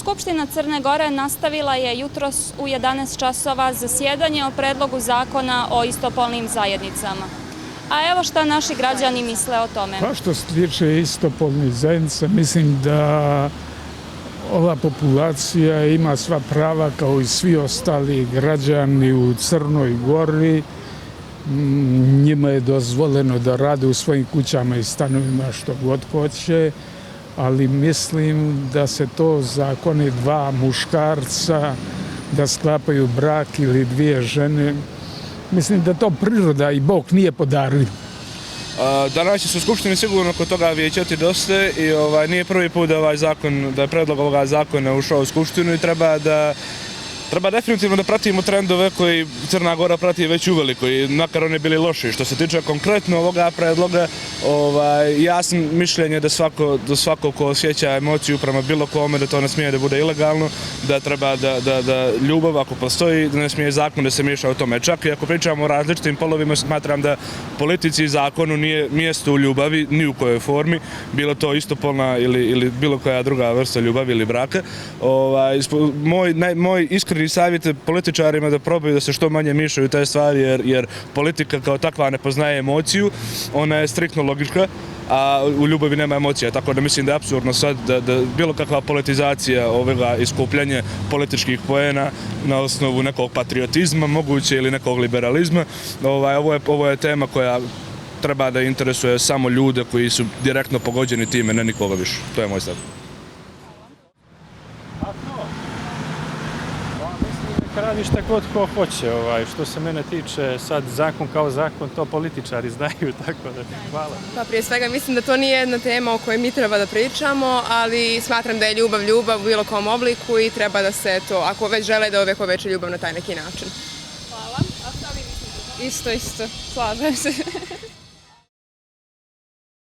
Skupština Crne Gore nastavila je jutros u 11 časova zasjedanje o predlogu zakona o istopolnim zajednicama. A evo šta naši građani misle o tome. Pa što se tiče istopolnih zajednica, mislim da ova populacija ima sva prava kao i svi ostali građani u Crnoj Gori. Njima je dozvoljeno da rade u svojim kućama i stanovima što god hoće, ali mislim da se to zakoni dva muškarca da sklapaju brak ili dvije žene. Mislim da to priroda i Bog nije podarili. Danas će se u Skupštini sigurno kod toga vijećati dosta i nije prvi put da je predlog ovoga zakona ušao u Skupštinu i treba definitivno da pratimo trendove koji Crna Gora prati već uveliko i makar oni bili loši. Što se tiče konkretno ovoga predloga, jasno mišljenje da svako ko osjeća emociju prema bilo kome, da to ne smije da bude ilegalno, da treba da ljubav ako postoji, da ne smije zakon da se miješa u tome. Čak i ako pričamo o različitim polovima, smatram da politici i zakonu nije mjesto u ljubavi, ni u kojoj formi, bilo to istopolna ili bilo koja druga vrsta ljubavi ili braka. Moj iskreni savjet političarima da probaju da se što manje miješaju u te stvari jer politika kao takva ne poznaje emociju, ona je striktno logička, a u ljubavi nema emocija, tako da mislim da je apsurdno sad da bilo kakva politizacija ovoga iskupljanja političkih poena na osnovu nekog patriotizma moguće ili nekog liberalizma. Ovo je tema koja treba da interesuje samo ljude koji su direktno pogođeni time, ne nikoga više. To je moj stav. Radi šta god ko hoće, što se mene tiče, sad zakon kao zakon, to političari znaju, tako da hvala. Pa prije svega mislim da to nije jedna tema o kojoj mi treba da pričamo, ali smatram da je ljubav u bilo kom obliku i treba da se to, ako već žele, da uvek oveče ljubav na taj neki način. Hvala. A šta vi mislite? Isto, slažem se.